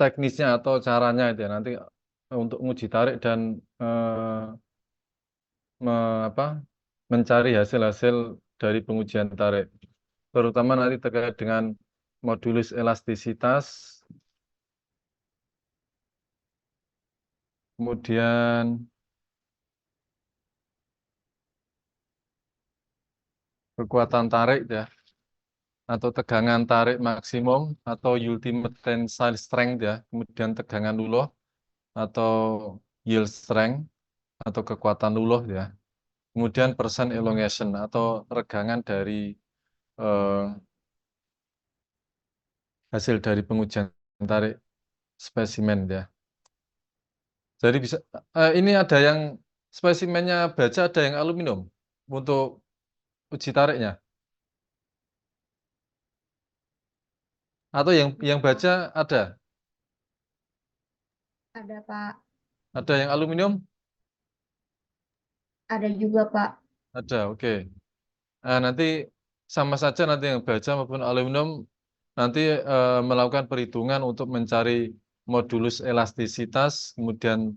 teknisnya atau caranya itu ya nanti untuk menguji tarik dan apa, mencari hasil-hasil dari pengujian tarik. Terutama nanti terkait dengan modulus elastisitas, kemudian kekuatan tarik ya, atau tegangan tarik maksimum atau ultimate tensile strength ya, kemudian tegangan luluh atau yield strength atau kekuatan luluh ya, kemudian percent elongation atau regangan dari eh, hasil dari pengujian tarik spesimen ya. Jadi bisa ini ada yang spesimennya baja, ada yang aluminium untuk uji tariknya, atau yang baja Ada, Pak. ada yang aluminium Ada juga, Pak. ada, oke. Nanti sama saja nanti yang baja maupun aluminium nanti melakukan perhitungan untuk mencari modulus elastisitas, kemudian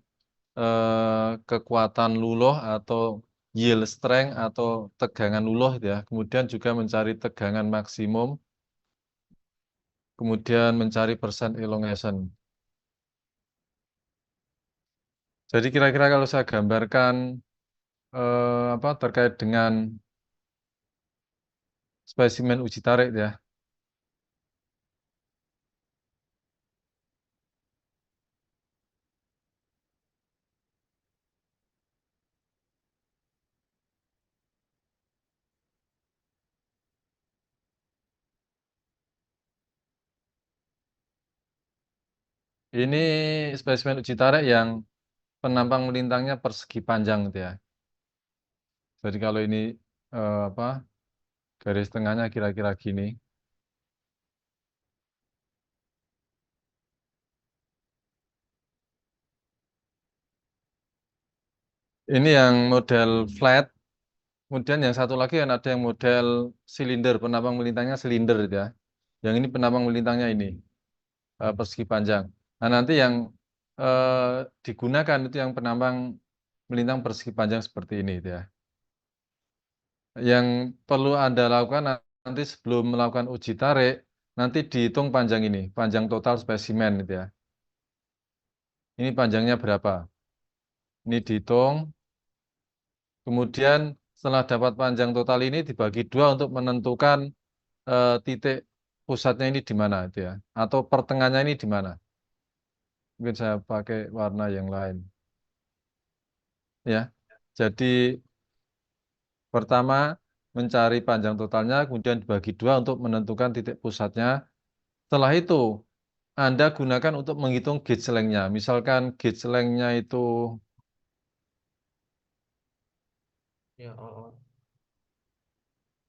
kekuatan luluh atau yield strength atau tegangan luluh ya, kemudian juga mencari tegangan maksimum, kemudian mencari percent elongation. Jadi kira-kira kalau saya gambarkan apa terkait dengan spesimen uji tarik ya. Ini spesimen uji tarik yang penampang melintangnya persegi panjang gitu ya. Jadi kalau ini apa garis tengahnya kira-kira gini. Ini yang model flat. Kemudian yang satu lagi kan ada yang model silinder, penampang melintangnya silinder gitu ya. Yang ini penampang melintangnya ini persegi panjang. Nah nanti yang digunakan itu yang penampang melintang persegi panjang seperti ini gitu ya. Yang perlu Anda lakukan nanti sebelum melakukan uji tarik, nanti dihitung panjang ini, panjang total spesimen gitu ya. Ini panjangnya berapa? Ini dihitung, kemudian setelah dapat panjang total ini dibagi dua untuk menentukan titik pusatnya ini di mana itu ya, atau pertengahnya ini di mana. Mungkin saya pakai warna yang lain. Ya, jadi pertama mencari panjang totalnya, kemudian dibagi dua untuk menentukan titik pusatnya. Setelah itu Anda gunakan untuk menghitung gauge length-nya. Misalkan gauge length-nya itu Ya, oh.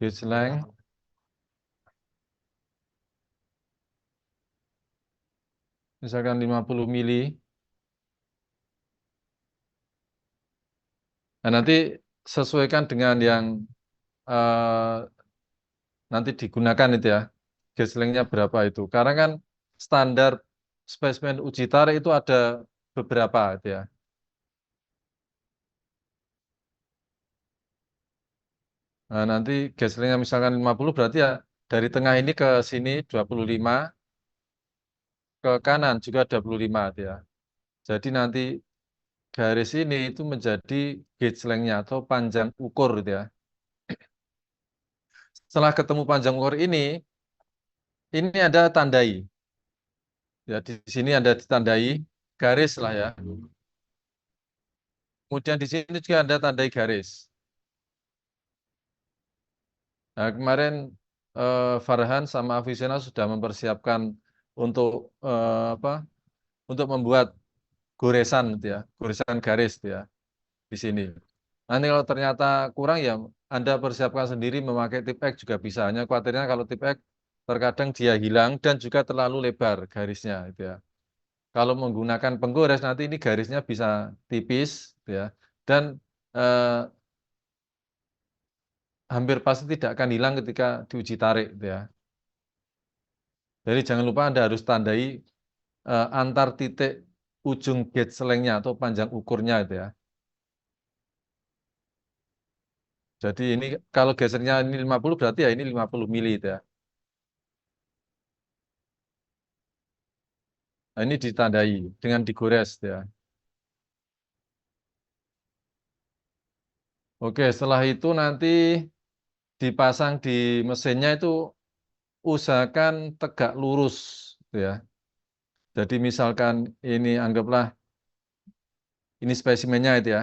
gauge length misalkan 50 mili. Nah, nanti sesuaikan dengan yang nanti digunakan itu ya. Gauge length-nya berapa itu. Karena kan standar spesimen uji tarik itu ada beberapa itu ya. Nah, nanti gauge length-nya misalkan 50 berarti ya dari tengah ini ke sini 25, ke kanan juga 25 itu ya. Jadi nanti garis ini itu menjadi gauge length-nya atau panjang ukur gitu ya. Setelah ketemu panjang ukur ini ada tandai. Ya, di sini ada ditandai garis lah ya. Kemudian di sini juga ada tandai garis. Nah, kemarin Farhan sama Afisena sudah mempersiapkan untuk apa? Untuk membuat goresan gitu ya, goresan garis gitu ya di sini. Nanti kalau ternyata kurang ya Anda persiapkan sendiri memakai tip X juga bisa. Hanya khawatirnya kalau tip X terkadang dia hilang dan juga terlalu lebar garisnya gitu ya. Kalau menggunakan penggores nanti ini garisnya bisa tipis gitu ya. Dan eh, hampir pasti tidak akan hilang ketika diuji tarik gitu ya. Jadi jangan lupa Anda harus tandai antar titik ujung gauge selengnya atau panjang ukurnya itu ya. Jadi ini kalau gesernya ini 50 berarti ya ini 50 mili itu ya. Nah, ini ditandai dengan digores ya. Oke, setelah itu nanti dipasang di mesinnya itu usahakan tegak lurus ya. Jadi misalkan ini anggaplah ini spesimennya itu ya.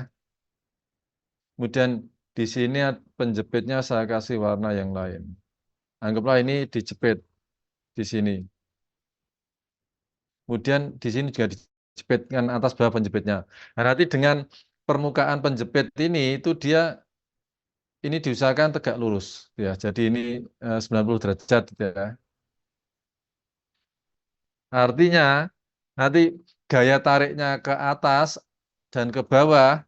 Kemudian di sini penjepitnya saya kasih warna yang lain. Anggaplah ini dijepit di sini. Kemudian di sini juga dijepitkan atas bawah penjepitnya. Nah, nanti dengan permukaan penjepit ini itu dia ini diusahakan tegak lurus ya. Jadi ini 90 derajat ya. Artinya nanti gaya tariknya ke atas dan ke bawah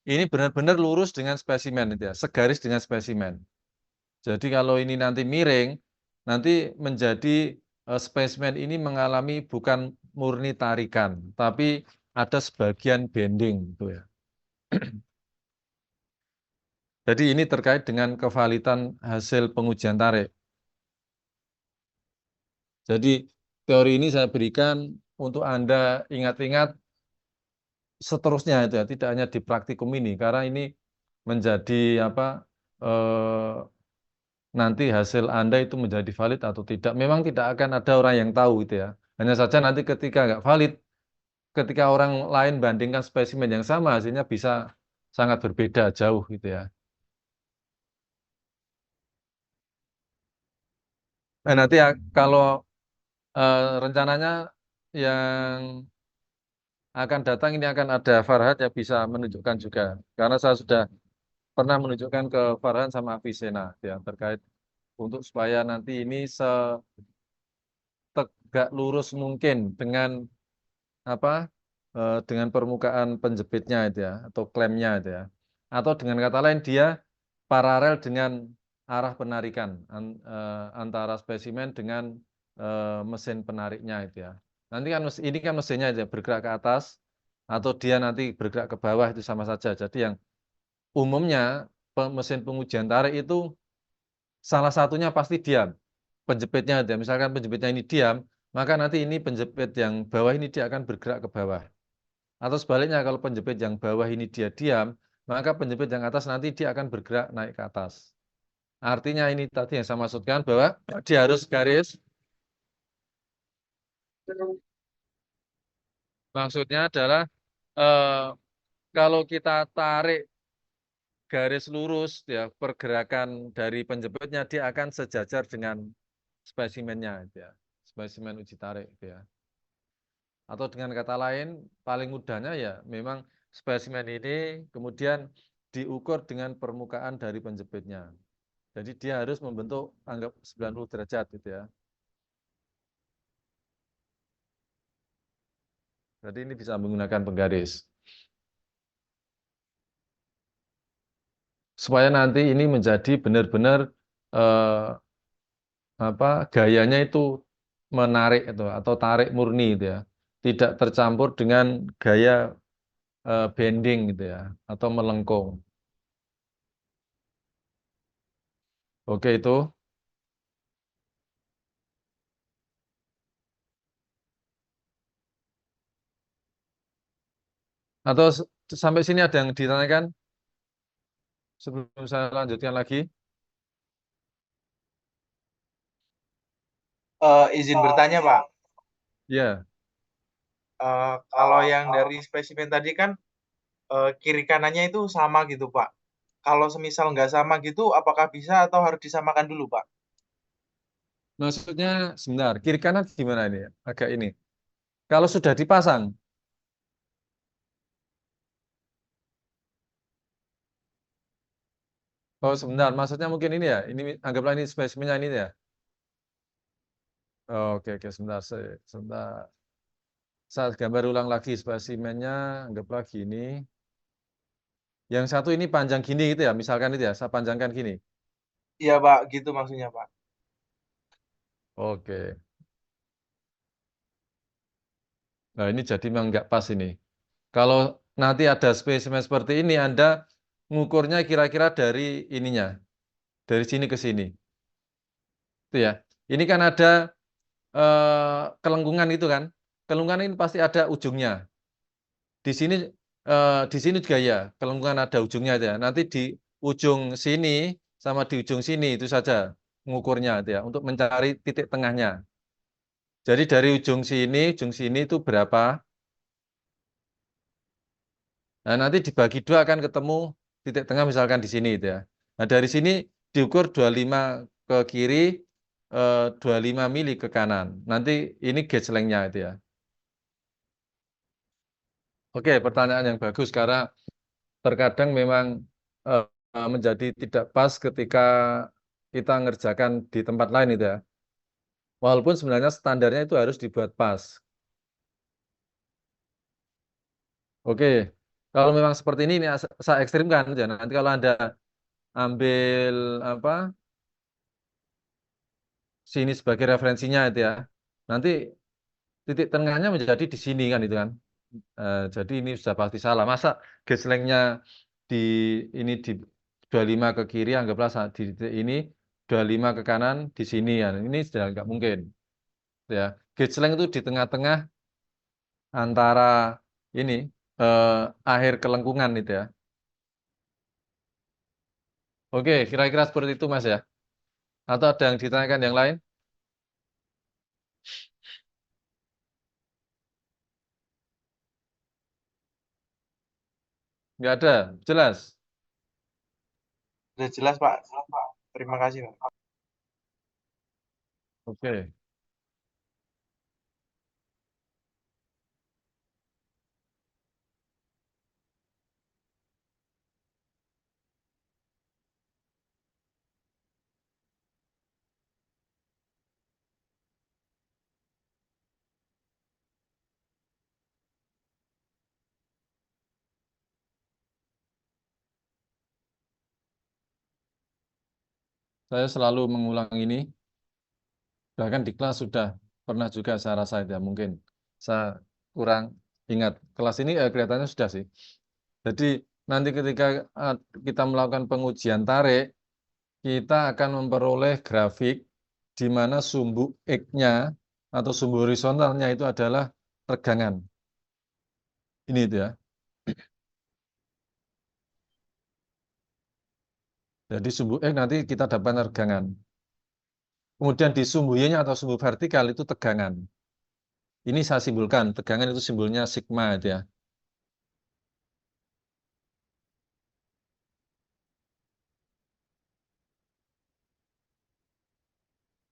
ini benar-benar lurus dengan spesimen itu ya, segaris dengan spesimen. Jadi kalau ini nanti miring, nanti menjadi spesimen ini mengalami bukan murni tarikan, tapi ada sebagian bending gitu ya. Jadi ini terkait dengan kevalitan hasil pengujian tarik. Jadi teori ini saya berikan untuk Anda ingat-ingat seterusnya itu ya, tidak hanya di praktikum ini, karena ini menjadi apa nanti hasil Anda itu menjadi valid atau tidak. Memang tidak akan ada orang yang tahu itu ya. Hanya saja nanti ketika nggak valid, ketika orang lain bandingkan spesimen yang sama, hasilnya bisa sangat berbeda jauh gitu ya. Nah, nanti ya, kalau rencananya yang akan datang ini akan ada Farhad yang bisa menunjukkan juga. Karena saya sudah pernah menunjukkan ke Farhan sama Avicenna ya terkait untuk supaya nanti ini setegak lurus mungkin dengan apa dengan permukaan penjepitnya itu ya atau klemnya itu ya. Atau dengan kata lain dia paralel dengan arah penarikan antara spesimen dengan mesin penariknya itu ya. Nanti kan ini kan mesinnya aja bergerak ke atas atau dia nanti bergerak ke bawah itu sama saja. Jadi yang umumnya mesin pengujian tarik itu salah satunya pasti diam. Penjepitnya ada. Misalkan penjepitnya ini diam, maka nanti ini penjepit yang bawah ini dia akan bergerak ke bawah. Atau sebaliknya kalau penjepit yang bawah ini dia diam, maka penjepit yang atas nanti dia akan bergerak naik ke atas. Artinya ini tadi yang saya maksudkan bahwa dia harus garis. Maksudnya adalah eh, kalau kita tarik garis lurus ya pergerakan dari penjepitnya dia akan sejajar dengan spesimennya itu ya. Spesimen uji tarik itu ya. Atau dengan kata lain, paling mudahnya ya memang spesimen ini kemudian diukur dengan permukaan dari penjepitnya. Jadi dia harus membentuk anggap 90 derajat gitu ya. Jadi ini bisa menggunakan penggaris. Supaya nanti ini menjadi benar-benar eh, gayanya itu menarik itu atau tarik murni gitu ya. Tidak tercampur dengan gaya bending gitu ya atau melengkung. Oke itu. Atau sampai sini ada yang ditanyakan sebelum saya lanjutkan lagi? Izin bertanya, Pak. Ya, Kalau yang dari spesimen tadi kan kiri kanannya itu sama gitu, Pak. Kalau semisal nggak sama gitu, apakah bisa atau harus disamakan dulu, Pak? maksudnya sebentar, kiri kanan gimana ini? Agak ini. Kalau sudah dipasang, oh sebentar, maksudnya mungkin ini ya, ini anggaplah ini spesimennya ini ya. Oh, oke, oke, sebentar, sebentar. Saya gambar ulang lagi spesimennya, anggaplah gini. Yang satu ini panjang gini gitu ya, misalkan itu ya, saya panjangkan gini. Iya, Pak, gitu maksudnya, Pak. Oke. Nah, ini jadi memang nggak pas ini. Kalau nanti ada spesimen seperti ini, Anda ngukurnya kira-kira dari ininya, dari sini ke sini. Itu ya. Ini kan ada kelengkungan itu kan. Kelengkungan ini pasti ada ujungnya. Di sini juga ya, kelengkungan ada ujungnya itu ya. Nanti di ujung sini sama di ujung sini itu saja mengukurnya itu ya, untuk mencari titik tengahnya. Jadi dari ujung sini itu berapa? Nah, nanti dibagi dua akan ketemu titik tengah misalkan di sini itu ya. Nah, dari sini diukur 25 ke kiri, 25 mili ke kanan. Nanti ini gauge length-nya itu ya. Oke, pertanyaan yang bagus karena terkadang memang eh, menjadi tidak pas ketika kita ngerjakan di tempat lain itu ya. Walaupun sebenarnya standarnya itu harus dibuat pas. Oke, kalau memang seperti ini saya ekstrimkan aja. Nanti kalau Anda ambil apa sini sebagai referensinya itu ya. Nanti titik tengahnya menjadi di sini kan itu kan. Jadi ini sudah pasti salah. Masa geslengnya di ini di 25 ke kiri anggaplah di titik ini 25 ke kanan di sini ya. Ini sudah nggak mungkin ya. Gesleng itu di tengah-tengah antara ini eh, akhir kelengkungan itu ya. Oke, kira-kira seperti itu Mas ya. Atau ada yang ditanyakan yang lain? Nggak ada, jelas. Sudah jelas, Pak. Terima kasih, Pak. Oke. Saya selalu mengulang ini, bahkan di kelas sudah pernah juga saya rasa itu ya, mungkin saya kurang ingat. Kelas ini kelihatannya sudah sih. Jadi nanti ketika eh, kita melakukan pengujian tarik, kita akan memperoleh grafik di mana sumbu X-nya atau sumbu horizontalnya itu adalah tegangan. Ini itu ya. Jadi sumbu X nanti kita dapat tegangan. Kemudian di sumbu Y-nya atau sumbu vertikal itu tegangan. Ini saya simbolkan, tegangan itu simbolnya sigma itu ya.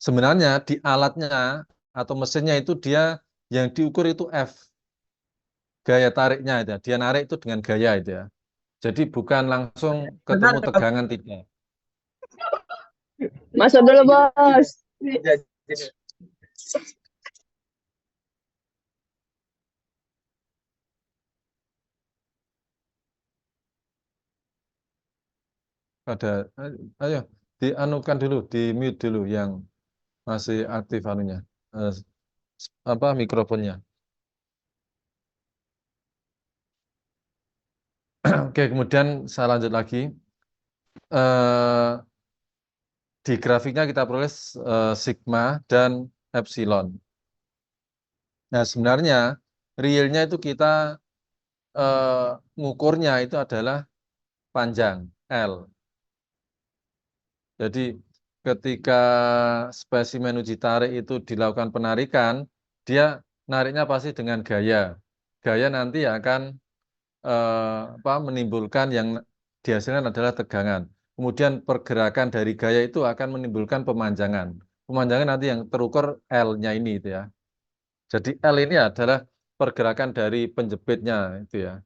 Sebenarnya di alatnya atau mesinnya itu dia yang diukur itu F, gaya tariknya itu ya. Dia narik itu dengan gaya itu ya. Jadi bukan langsung ketemu tegangan tidak. Masuk dulu, Bos. Ada, ayo dianukan dulu, di mute dulu yang masih aktif anunya, eh, apa mikrofonnya. Oke, kemudian saya lanjut lagi. Eh, di grafiknya kita peroleh sigma dan epsilon. Nah, sebenarnya realnya itu kita ngukurnya itu adalah panjang L. Jadi ketika spesimen uji tarik itu dilakukan penarikan, dia nariknya pasti dengan gaya. Gaya nanti akan menimbulkan yang dihasilkan adalah tegangan. Kemudian pergerakan dari gaya itu akan menimbulkan pemanjangan. Pemanjangan nanti yang terukur L-nya ini itu ya. Jadi L ini adalah pergerakan dari penjepitnya itu ya.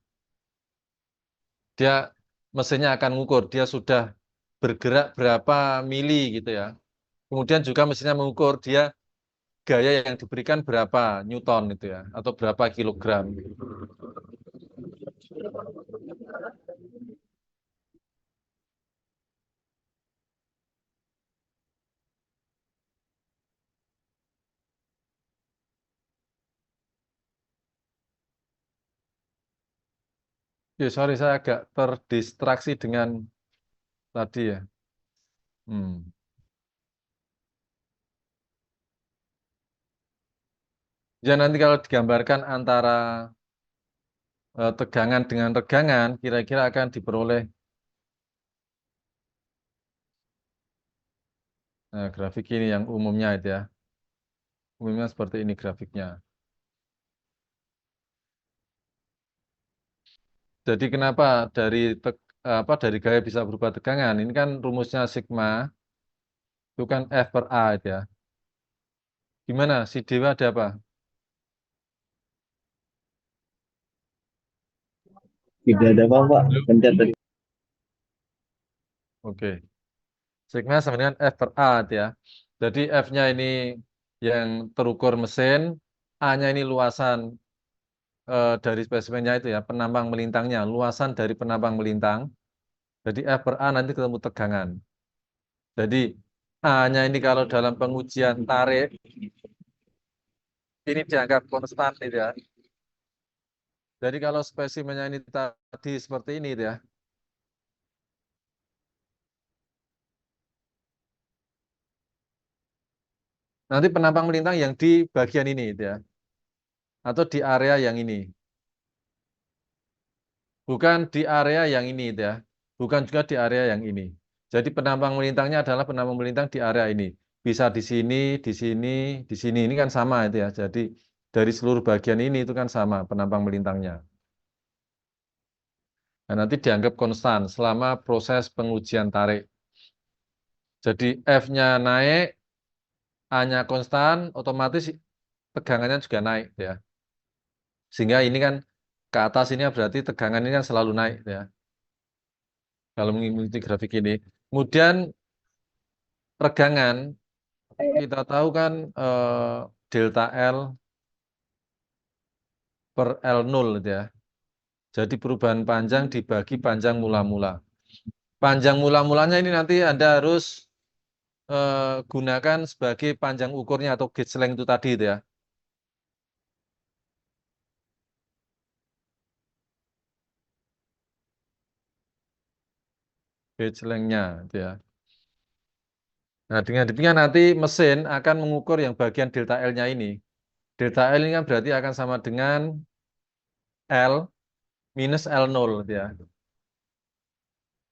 Dia mesinnya akan mengukur dia sudah bergerak berapa mili gitu ya. Kemudian juga mesinnya mengukur dia gaya yang diberikan berapa Newton itu ya, atau berapa kilogram. Ya, sorry saya agak terdistraksi dengan tadi ya. Hmm. Ya nanti kalau digambarkan antara tegangan dengan regangan, kira-kira akan diperoleh grafik ini yang umumnya itu ya. Umumnya seperti ini grafiknya. Jadi kenapa dari gaya bisa berubah tegangan? Ini kan rumusnya sigma itu kan F per A itu ya. Gimana? Si Dewa ada apa? Tidak ada apa, Pak. Halo? Pencet tadi. Oke. Sigma sama dengan F per A itu ya. Jadi F-nya ini yang terukur mesin, A-nya ini luasan dari spesimennya itu ya, penampang melintangnya, luasan dari penampang melintang. Jadi F per A nanti ketemu tegangan. Jadi A-nya ini kalau dalam pengujian tarik, ini dianggap konstan gitu ya. Jadi kalau spesimennya ini tadi seperti ini gitu ya. Nanti penampang melintang yang di bagian ini gitu ya. Atau di area yang ini. Bukan di area yang ini gitu ya. Bukan juga di area yang ini. Jadi penampang melintangnya adalah penampang melintang di area ini. Bisa di sini, di sini, di sini. Ini kan sama itu ya. Jadi dari seluruh bagian ini itu kan sama penampang melintangnya. Nah, nanti dianggap konstan selama proses pengujian tarik. Jadi F-nya naik, A-nya konstan, otomatis tegangannya juga naik ya. Sehingga ini kan ke atas ini berarti tegangan ini kan selalu naik ya. Kalau mengikuti grafik ini. Kemudian regangan kita tahu kan delta L per L0 gitu ya. Jadi perubahan panjang dibagi panjang mula-mula. Panjang mula-mulanya ini nanti Anda harus gunakan sebagai panjang ukurnya atau gauge length itu tadi itu ya. Gauge length-nya itu ya. Nah, dengan demikian nanti mesin akan mengukur yang bagian delta L-nya ini. Delta L ini kan berarti akan sama dengan L minus L0 gitu ya.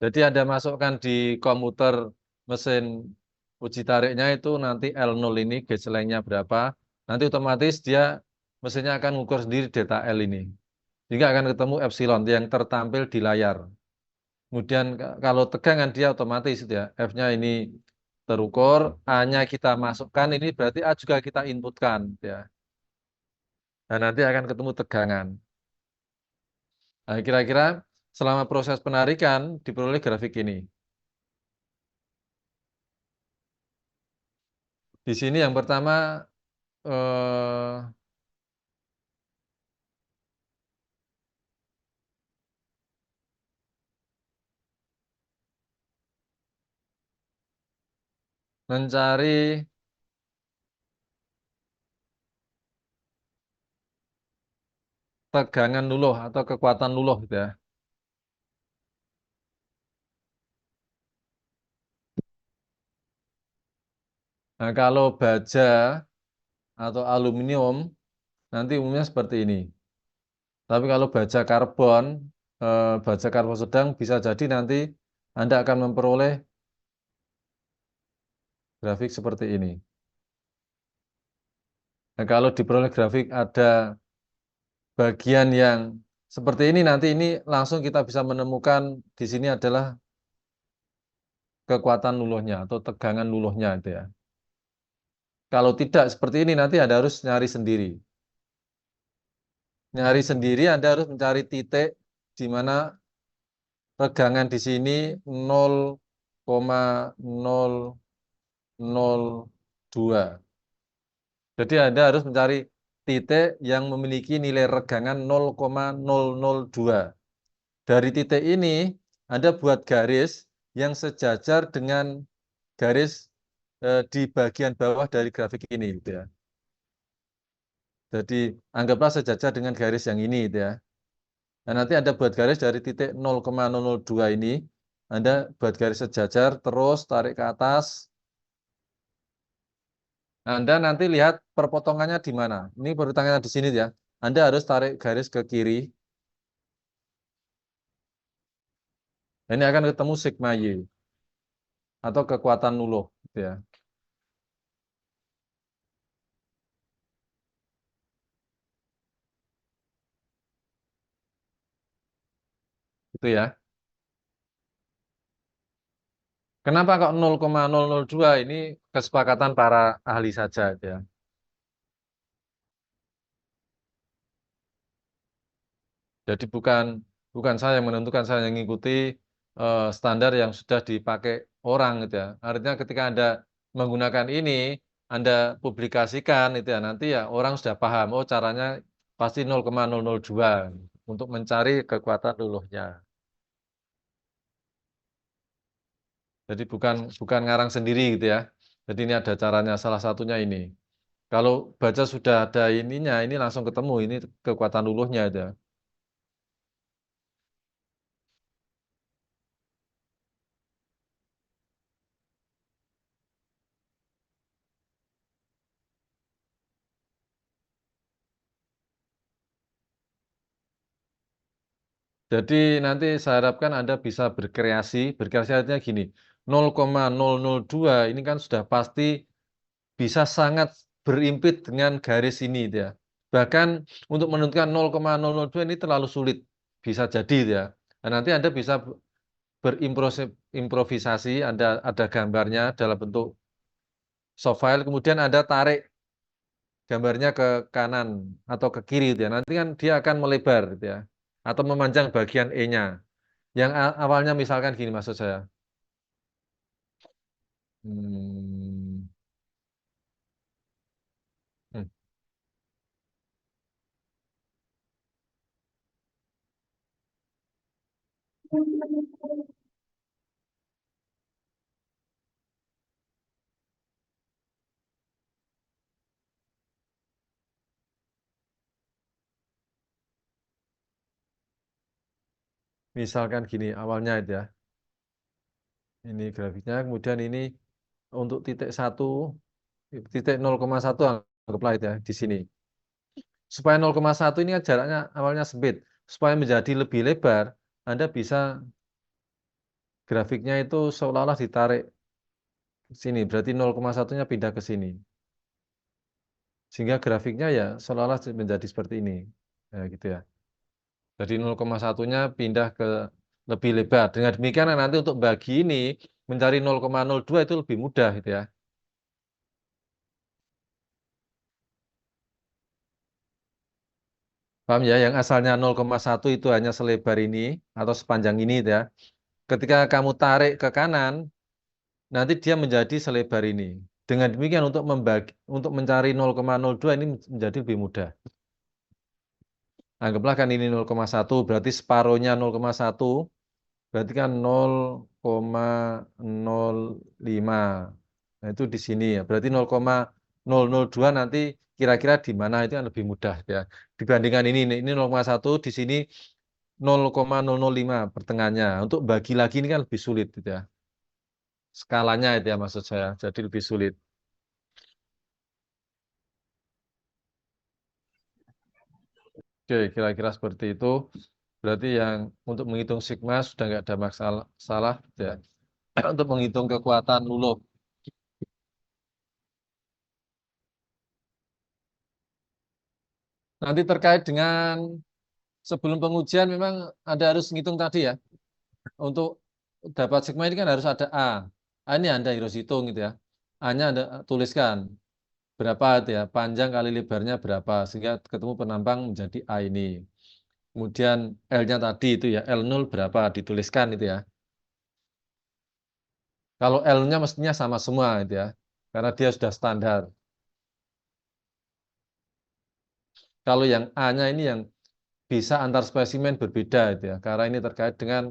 Jadi Anda masukkan di komputer mesin uji tariknya itu nanti L0 ini gauge length-nya berapa. Nanti otomatis dia mesinnya akan mengukur sendiri delta L ini. Sehingga akan ketemu epsilon yang tertampil di layar. Kemudian kalau tegangan dia otomatis ya, F-nya ini terukur, A-nya kita masukkan, ini berarti A juga kita inputkan ya. Nah, nanti akan ketemu tegangan. Nah, kira-kira selama proses penarikan diperoleh grafik ini. Di sini yang pertama eh, mencari tegangan luluh atau kekuatan luluh gitu ya. Nah, kalau baja atau aluminium nanti umumnya seperti ini. Tapi kalau baja karbon sedang bisa jadi nanti Anda akan memperoleh grafik seperti ini. Nah, kalau diperoleh grafik ada bagian yang seperti ini, nanti ini langsung kita bisa menemukan di sini adalah kekuatan luluhnya atau tegangan luluhnya itu ya. Kalau tidak seperti ini nanti Anda harus nyari sendiri. Nyari sendiri Anda harus mencari titik di mana regangan di sini 0,0002. Jadi Anda harus mencari titik yang memiliki nilai regangan 0,002. Dari titik ini Anda buat garis yang sejajar dengan garis di bagian bawah dari grafik ini gitu ya. Jadi anggaplah sejajar dengan garis yang ini gitu ya. Nah, nanti ada buat garis dari titik 0,002 ini, Anda buat garis sejajar, terus tarik ke atas. Anda nanti lihat perpotongannya di mana. Ini perpotongannya di sini ya. Anda harus tarik garis ke kiri. Ini akan ketemu sigma Y atau kekuatan nuluh, gitu ya. Itu ya. Kenapa kok 0,002 ini kesepakatan para ahli saja, gitu ya. Jadi bukan saya yang menentukan, saya yang mengikuti standar yang sudah dipakai orang, gitu ya. Artinya ketika Anda menggunakan ini, Anda publikasikan itu ya, nanti ya orang sudah paham, oh caranya pasti 0,002 untuk mencari kekuatan luluhnya. Jadi bukan ngarang sendiri gitu ya. Jadi ini ada caranya, salah satunya ini. Kalau baca sudah ada ininya, ini langsung ketemu ini kekuatan luluhnya aja. Jadi nanti saya harapkan Anda bisa berkreasi artinya gini, 0,002 ini kan sudah pasti bisa sangat berimpit dengan garis ini gitu ya. Bahkan untuk menentukan 0,002 ini terlalu sulit, bisa jadi gitu ya. Nah, nanti Anda bisa berimprovisasi, ada gambarnya dalam bentuk soft file, kemudian Anda tarik gambarnya ke kanan atau ke kiri gitu ya. Nanti kan dia akan melebar gitu ya. Atau memanjang bagian E-nya. Yang awalnya misalkan gini maksud saya. Hmm, hmm. Misalkan gini awalnya itu ya. Ini grafiknya, kemudian ini untuk titik 1, titik 0,1 anggaplah itu ya di sini. Supaya 0,1 ini kan jaraknya awalnya sempit. Supaya menjadi lebih lebar, Anda bisa grafiknya itu seolah-olah ditarik ke sini. Berarti 0,1-nya pindah ke sini. Sehingga grafiknya ya seolah-olah menjadi seperti ini. Ya, gitu ya. Jadi 0,1-nya pindah ke lebih lebar. Dengan demikian nanti untuk bagi ini mencari 0,02 itu lebih mudah gitu ya. Paham ya? Yang asalnya 0,1 itu hanya selebar ini atau sepanjang ini gitu ya. Ketika kamu tarik ke kanan, nanti dia menjadi selebar ini. Dengan demikian untuk mencari 0,02 ini menjadi lebih mudah. Anggaplah kan ini 0,1 berarti separuhnya 0,1 berarti kan 0,05. Nah, itu di sini ya. Berarti 0,002 nanti kira-kira di mana itu kan lebih mudah ya. Dibandingkan ini 0,1 di sini 0,005 pertengahannya. Untuk bagi lagi ini kan lebih sulit gitu ya. Skalanya itu ya maksud saya. Jadi lebih sulit. Oke, kira-kira seperti itu. Berarti yang untuk menghitung sigma sudah nggak ada masalah salah ya. Untuk menghitung kekuatan nuluh. Nanti terkait dengan sebelum pengujian memang Anda harus ngitung tadi ya. Untuk dapat sigma ini kan harus ada A. A ini Anda harus hitung gitu ya. A-nya Anda tuliskan berapa itu ya, panjang kali lebarnya berapa sehingga ketemu penambang menjadi A ini. Kemudian L-nya tadi itu ya, L0 berapa dituliskan itu ya. Kalau L-nya mestinya sama semua itu ya. Karena dia sudah standar. Kalau yang A-nya ini yang bisa antar spesimen berbeda itu ya. Karena ini terkait dengan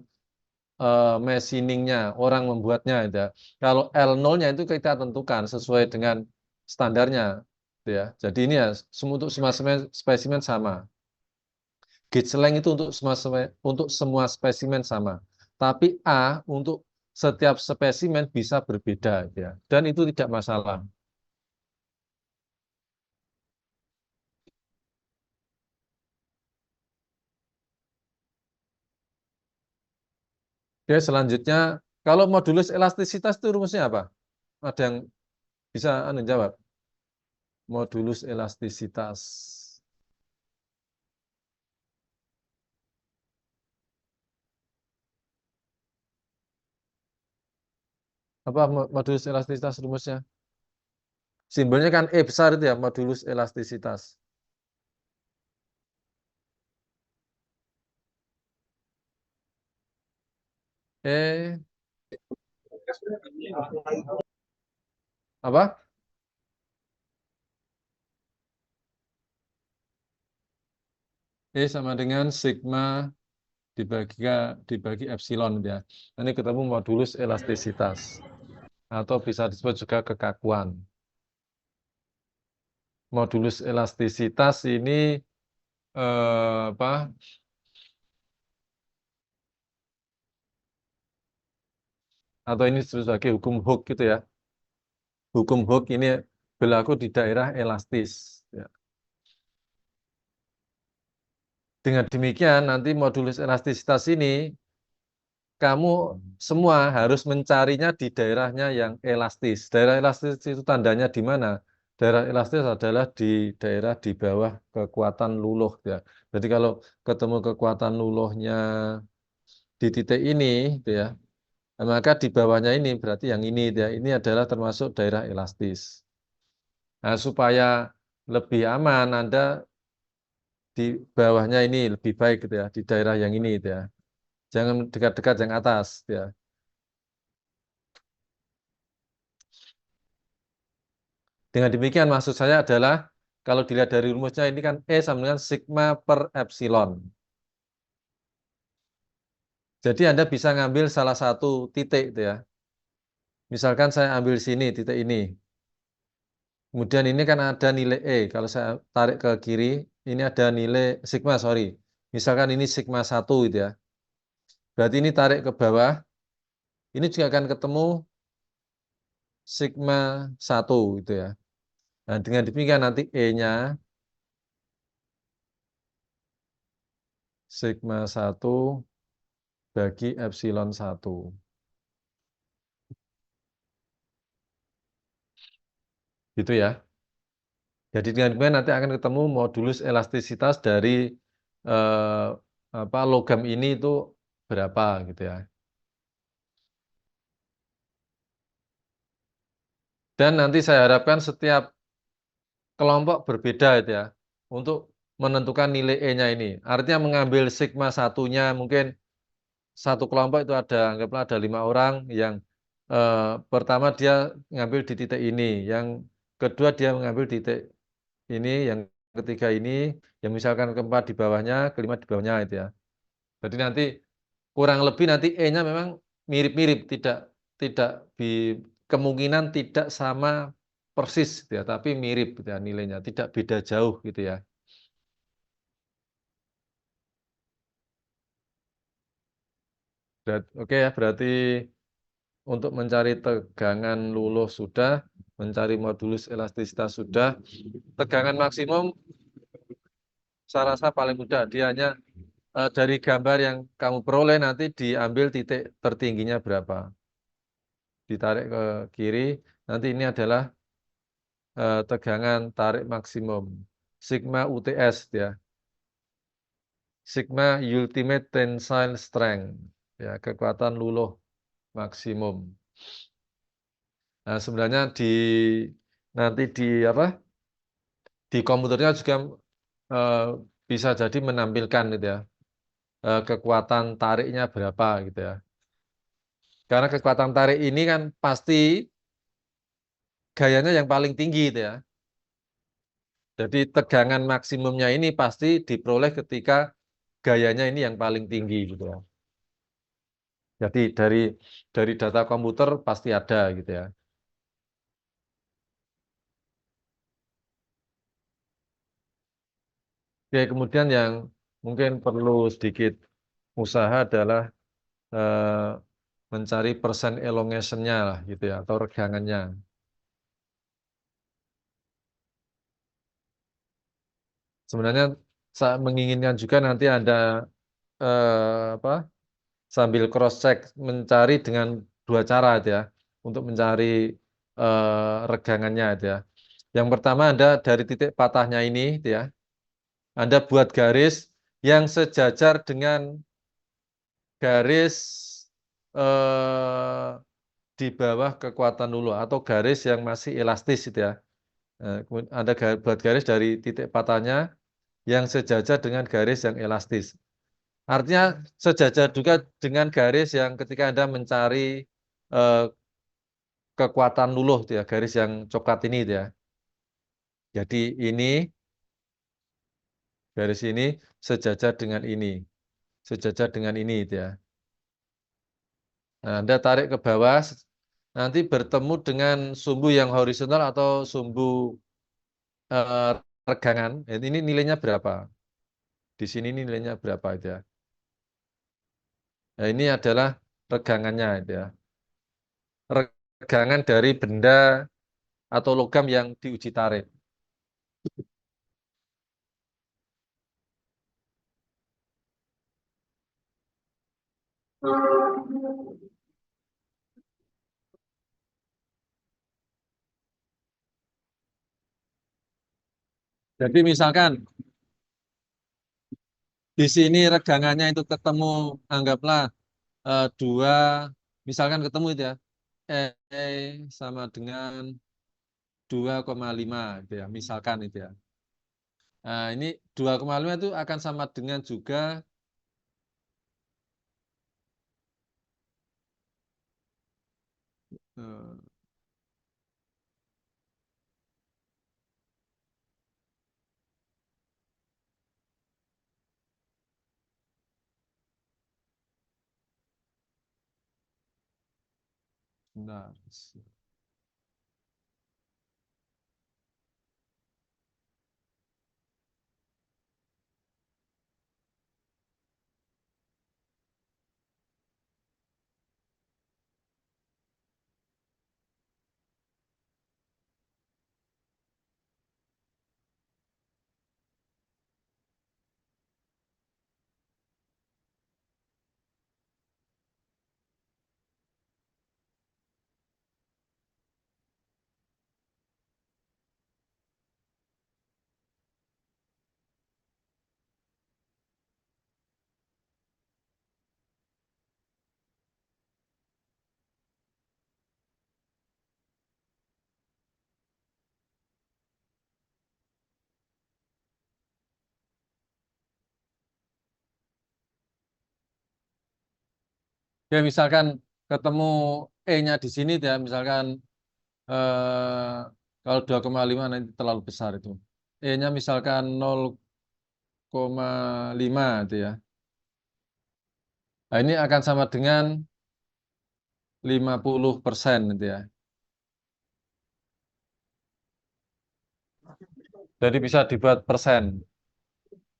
machiningnya, orang membuatnya itu ya. Kalau L0-nya itu kita tentukan sesuai dengan standarnya gitu ya. Jadi ini ya untuk semua spesimen sama. gauge length itu untuk semua spesimen sama. Tapi A untuk setiap spesimen bisa berbeda ya. Dan itu tidak masalah. Oke, selanjutnya kalau modulus elastisitas itu rumusnya apa? Ada yang bisa jawab? Modulus elastisitas. Apa modulus elastisitas rumusnya? Simbolnya kan E besar itu ya, modulus elastisitas. E apa? E sama dengan sigma dibagi epsilon ya. Ini ketemu modulus elastisitas atau bisa disebut juga kekakuan. Modulus elastisitas ini apa? Atau ini disebut sebagai hukum Hooke gitu ya. Hukum Hooke ini berlaku di daerah elastis. Ya. Dengan demikian nanti modulus elastisitas ini kamu semua harus mencarinya di daerahnya yang elastis. Daerah elastis itu tandanya di mana? Daerah elastis adalah di daerah di bawah kekuatan luluh ya. Jadi kalau ketemu kekuatan luluhnya di titik ini gitu ya, maka di bawahnya ini berarti yang ini ya. Ini adalah termasuk daerah elastis. Nah, supaya lebih aman Anda di bawahnya ini lebih baik gitu ya, di daerah yang ini gitu ya. Jangan dekat-dekat yang atas ya. Dengan demikian maksud saya adalah kalau dilihat dari rumusnya ini kan E sama dengan sigma per epsilon. Jadi Anda bisa ngambil salah satu titik gitu ya. Misalkan saya ambil sini titik ini. Kemudian ini kan ada nilai E. Kalau saya tarik ke kiri, ini ada nilai sigma, sorry. Misalkan ini sigma 1 gitu ya. Berarti ini tarik ke bawah. Ini juga akan ketemu sigma 1 gitu ya. Nah, dengan demikian nanti E-nya sigma 1 bagi epsilon 1. Gitu ya. Jadi dengan demikian nanti akan ketemu modulus elastisitas dari eh, logam ini itu berapa gitu ya. Dan nanti saya harapkan setiap kelompok berbeda itu ya untuk menentukan nilai E-nya ini. Artinya mengambil sigma satunya mungkin satu kelompok itu ada anggaplah ada 5 orang yang pertama dia ngambil di titik ini, yang kedua dia mengambil di titik ini, yang ketiga ini, yang misalkan keempat di bawahnya, kelima di bawahnya itu ya. Jadi nanti kurang lebih nanti E-nya memang mirip-mirip, tidak tidak kemungkinan tidak sama persis gitu ya, tapi mirip gitu ya nilainya, tidak beda jauh gitu ya. Oke ya, berarti untuk mencari tegangan luluh sudah, mencari modulus elastisitas sudah, tegangan maksimum saya rasa paling mudah. Dia hanya dari gambar yang kamu peroleh nanti diambil titik tertingginya berapa. Ditarik ke kiri, nanti ini adalah tegangan tarik maksimum. Sigma UTS ya. Sigma Ultimate Tensile Strength. Ya, kekuatan luluh maksimum. Nah, sebenarnya nanti di komputernya juga eh, bisa jadi menampilkan gitu ya. Kekuatan tariknya berapa gitu ya. Karena kekuatan tarik ini kan pasti gayanya yang paling tinggi gitu ya. Jadi tegangan maksimumnya ini pasti diperoleh ketika gayanya ini yang paling tinggi gitu ya. Jadi dari data komputer pasti ada gitu ya. Oke, kemudian yang mungkin perlu sedikit usaha adalah mencari persen elongation-nya lah gitu ya, atau regangannya. Sebenarnya saya menginginkan juga nanti ada apa, sambil cross check mencari dengan dua cara itu ya, untuk mencari regangannya itu ya. Yang pertama ada dari titik patahnya ini itu ya, Anda buat garis yang sejajar dengan garis eh, di bawah kekuatan dulu atau garis yang masih elastis itu ya. Kemudian Anda buat garis dari titik patahnya yang sejajar dengan garis yang elastis. Artinya sejajar juga dengan garis yang ketika Anda mencari eh, kekuatan luluh ya, garis yang coklat ini ya. Jadi ini garis ini sejajar dengan ini, sejajar dengan ini ya. Nah, Anda tarik ke bawah, nanti bertemu dengan sumbu yang horizontal atau sumbu eh, regangan. Ini nilainya berapa? Di sini nilainya berapa itu ya. Nah, ini adalah regangannya itu ya. Regangan dari benda atau logam yang diuji tarik. Jadi misalkan di sini regangannya itu ketemu, anggaplah dua, misalkan ketemu itu ya, E sama dengan 2,5 itu ya, misalkan itu ya. Nah, ini 2,5 itu akan sama dengan juga eh, sebentar. Ya, misalkan ketemu E-nya di sini ya, misalkan eh, kalau 2,5 nanti terlalu besar itu. E-nya misalkan 0,5 itu ya. Nah, ini akan sama dengan 50% itu ya. Jadi bisa dibuat persen.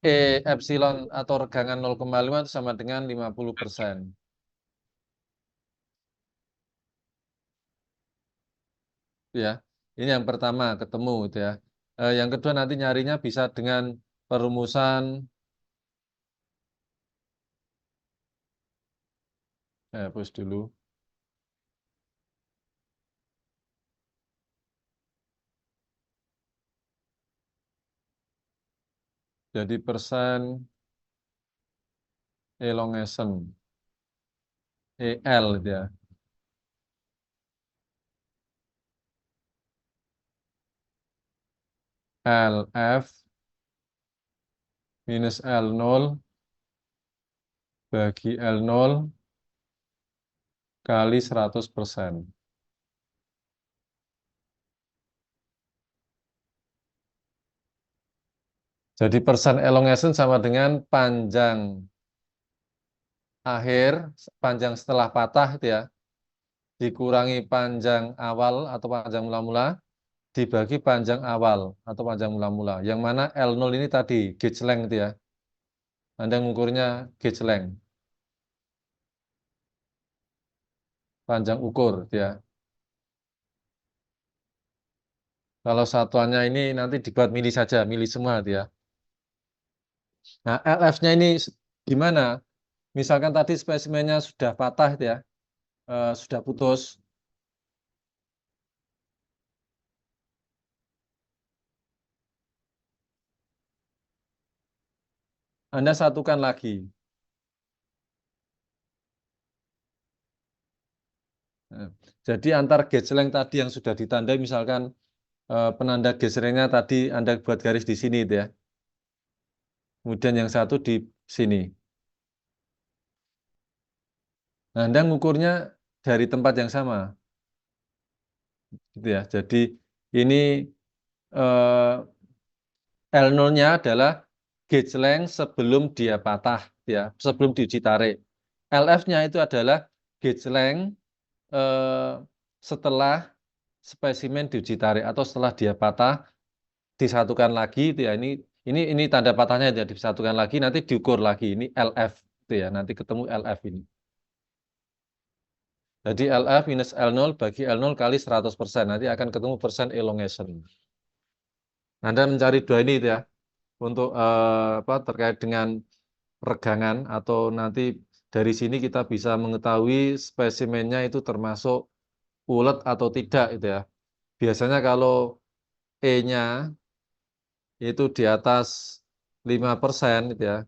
E epsilon atau regangan 0,5 itu sama dengan 50%. Ya. Ini yang pertama ketemu itu ya. Yang kedua nanti nyarinya bisa dengan perumusan hapus dulu. Jadi persen elongation EL gitu ya. LF minus L0 bagi L0 kali 100%. Jadi persen elongation sama dengan panjang akhir, panjang setelah patah itu ya, dikurangi panjang awal atau panjang mula-mula, dibagi panjang awal atau panjang mula-mula. Yang mana L0 ini tadi, gauge length itu ya. Anda ngukurnya gauge length, panjang ukur ya. Kalau satuannya ini nanti dibuat mili saja, mili semua ya. Nah, LF-nya ini gimana? Misalkan tadi spesimennya sudah patah ya, sudah putus. Anda satukan lagi. Nah, jadi antar gauge length tadi yang sudah ditandai, misalkan penanda gauge length-nya tadi Anda buat garis di sini itu ya. Kemudian yang satu di sini. Nah, Anda ngukurnya dari tempat yang sama. Gitu ya. Jadi ini L0-nya adalah gauge length sebelum dia patah ya, sebelum diuji tarik. LF-nya itu adalah gauge length setelah spesimen diuji tarik atau setelah dia patah disatukan lagi itu ya. Ini tanda patahnya ya, disatukan lagi nanti diukur lagi. Ini LF itu ya, nanti ketemu LF ini. Jadi LF minus L0 bagi L0 kali 100%. Nanti akan ketemu persen elongation. Anda mencari dua ini itu ya. Untuk terkait dengan regangan atau nanti dari sini kita bisa mengetahui spesimennya itu termasuk ulet atau tidak itu ya. Biasanya kalau E-nya itu di atas 5% gitu ya.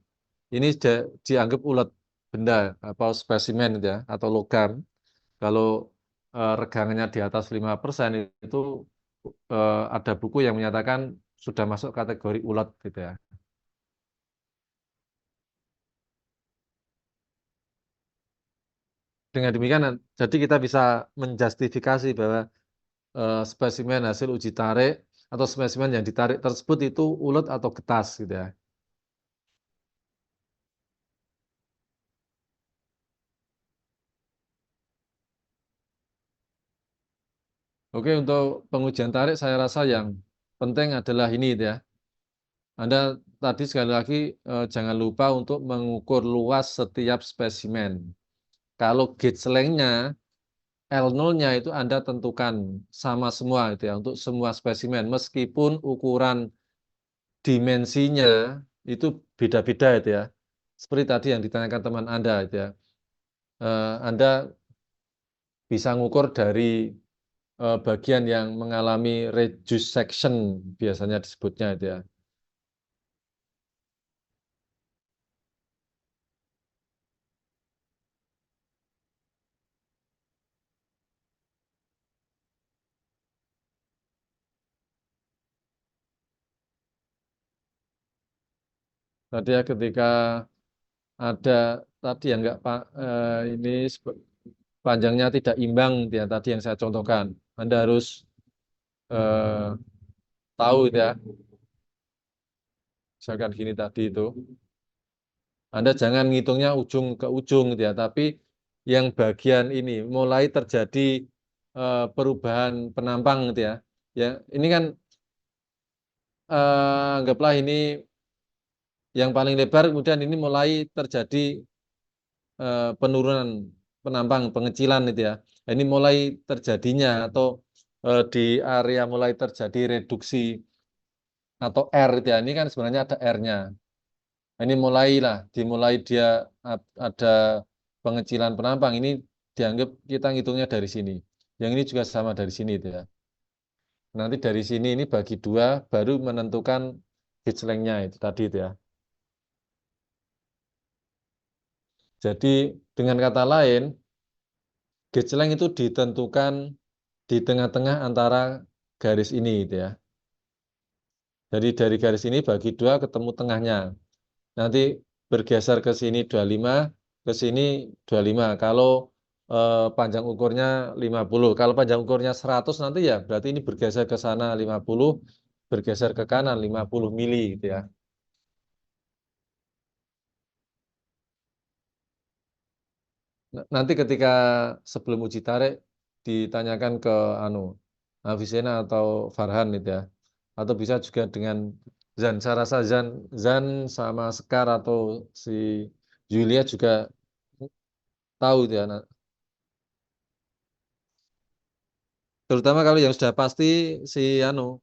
Ini dianggap ulet benda atau spesimen gitu ya atau logam. Kalau regangannya di atas 5% itu ada buku yang menyatakan sudah masuk kategori ulet gitu ya. Dengan demikian, jadi kita bisa menjustifikasi bahwa spesimen hasil uji tarik atau spesimen yang ditarik tersebut itu ulet atau getas gitu ya. Oke, untuk pengujian tarik saya rasa yang penting adalah ini ya. Anda tadi sekali lagi jangan lupa untuk mengukur luas setiap spesimen. Kalau gauge length-nya L0-nya itu Anda tentukan sama semua itu ya untuk semua spesimen meskipun ukuran dimensinya itu beda-beda itu ya. Seperti tadi yang ditanyakan teman Anda itu ya. Anda bisa ngukur dari bagian yang mengalami reduced section biasanya disebutnya itu ya. Tadi ya ketika ada tadi yang enggak ini panjangnya tidak imbang ya tadi yang saya contohkan. Anda harus eh, tahu itu ya. Misalkan gini tadi itu. Anda jangan ngitungnya ujung ke ujung gitu ya, tapi yang bagian ini mulai terjadi perubahan penampang gitu ya. Ya, ini kan anggaplah ini yang paling lebar kemudian ini mulai terjadi penurunan penampang, pengecilan itu ya. Ini mulai terjadinya atau di area mulai terjadi reduksi atau R itu ya. Ini kan sebenarnya ada R-nya. Ini dimulai dia ada pengecilan penampang. Ini dianggap kita ngitungnya dari sini. Yang ini juga sama dari sini itu ya. Nanti dari sini ini bagi dua baru menentukan gauge length-nya itu tadi itu ya. Jadi dengan kata lain, gauge length itu ditentukan di tengah-tengah antara garis ini gitu ya. Jadi dari garis ini bagi dua ketemu tengahnya. Nanti bergeser ke sini 25, ke sini 25. Kalau panjang ukurnya 50. Kalau panjang ukurnya 100 nanti ya berarti ini bergeser ke sana 50, bergeser ke kanan 50 mili gitu ya. Nanti ketika sebelum uji tarik ditanyakan ke Avicenna atau Farhan itu ya. Atau bisa juga dengan Zan, saya rasa Zan sama Sekar atau si Julia juga tahu itu ya. Terutama kalau yang sudah pasti si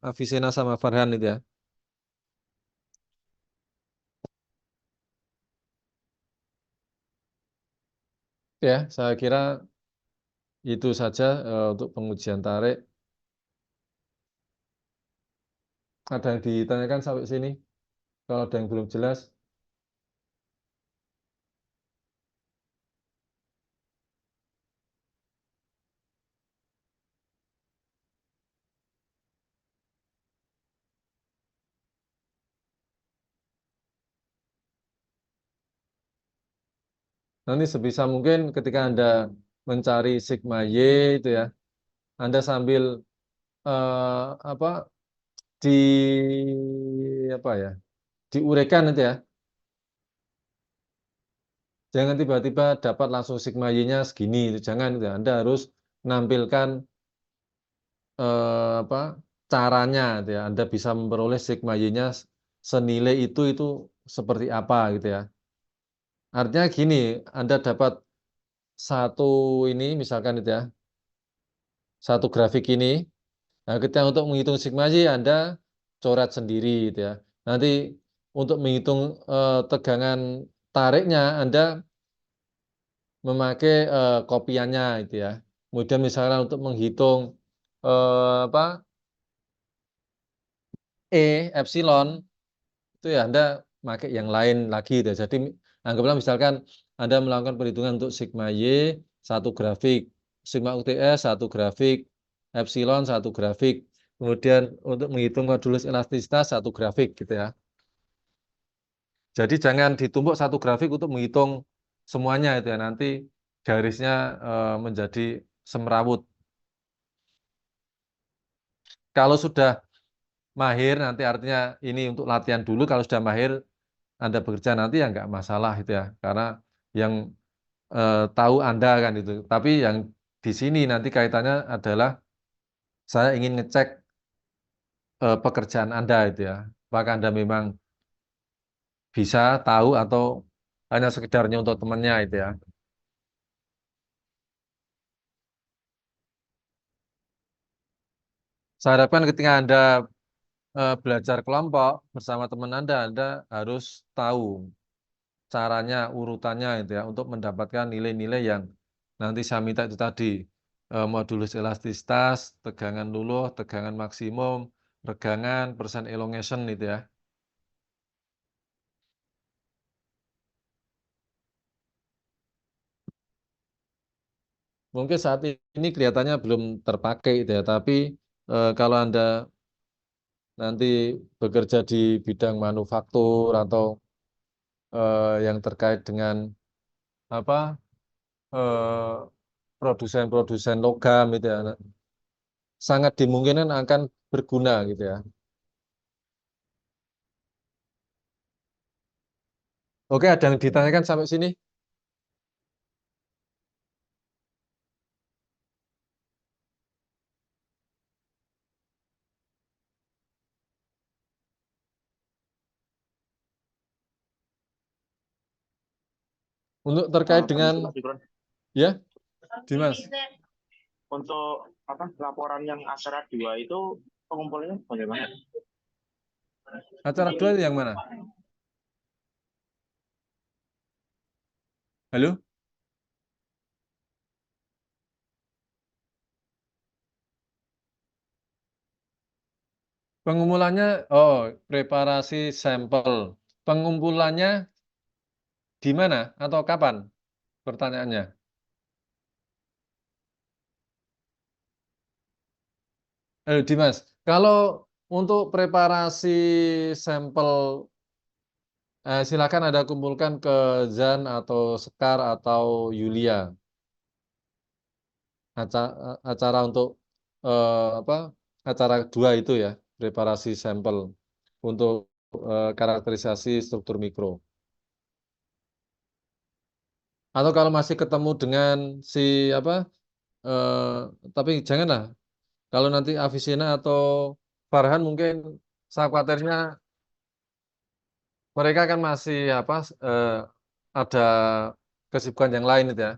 Avicenna sama Farhan itu ya. Ya, saya kira itu saja untuk pengujian tarik. Ada yang ditanyakan sampai sini? Kalau ada yang belum jelas. Nanti sebisa mungkin ketika Anda mencari sigma Y itu ya, Anda sambil apa di apa ya, diuraikan itu ya. Jangan tiba-tiba dapat langsung sigma Y-nya segini itu jangan itu ya. Anda harus menampilkan apa caranya itu ya. Anda bisa memperoleh sigma Y-nya senilai itu seperti apa gitu ya. Artinya gini, Anda dapat satu ini misalkan itu ya, satu grafik ini. Nah, ketika untuk menghitung sigma Y Anda coret sendiri gitu ya. Nanti untuk menghitung tegangan tariknya Anda memakai kopiannya itu ya. Kemudian misalnya untuk menghitung apa epsilon itu ya Anda pakai yang lain lagi gitu ya. Jadi anggaplah misalkan Anda melakukan perhitungan untuk sigma Y satu grafik, sigma UTS satu grafik, epsilon satu grafik, kemudian untuk menghitung modulus elastisitas satu grafik gitu ya. Jadi jangan ditumpuk satu grafik untuk menghitung semuanya itu ya. Nanti garisnya menjadi semrawut. Kalau sudah mahir nanti artinya ini untuk latihan dulu. Kalau sudah mahir Anda bekerja nanti ya nggak masalah itu ya. Karena yang tahu Anda kan itu. Tapi yang di sini nanti kaitannya adalah saya ingin ngecek pekerjaan Anda itu ya. Apakah Anda memang bisa tahu atau hanya sekedarnya untuk temannya itu ya. Saya harapkan ketika Anda belajar kelompok bersama teman Anda harus tahu caranya, urutannya itu ya untuk mendapatkan nilai-nilai yang nanti saya minta itu tadi modulus elastisitas, tegangan luluh, tegangan maksimum, regangan, percent elongation itu ya. Mungkin saat ini kelihatannya belum terpakai itu ya, tapi kalau Anda nanti bekerja di bidang manufaktur atau yang terkait dengan apa produsen-produsen logam itu ya, sangat dimungkinkan akan berguna gitu ya. Oke, ada yang ditanyakan sampai sini? Untuk terkait dengan ya, Dimas, Untuk laporan yang acara 2 itu pengumpulannya bagaimana? acara 2 itu yang mana? Halo? Pengumpulannya, preparasi sampel. Pengumpulannya di mana atau kapan? Pertanyaannya. Dimas, kalau untuk preparasi sampel, silakan Anda kumpulkan ke Zan atau Sekar atau Yulia. Acara untuk apa? Acara kedua itu ya, preparasi sampel untuk karakterisasi struktur mikro. Atau kalau masih ketemu dengan si apa? Tapi janganlah. Kalau nanti Avicenna atau Farhan mungkin saya khawatirnya mereka kan masih apa ada kesibukan yang lain itu ya.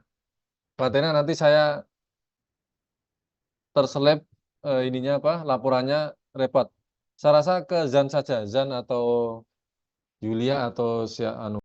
Khawatirnya nanti saya terselip ininya apa laporannya repot. Saya rasa ke Zan saja, Zan atau Yulia atau si anu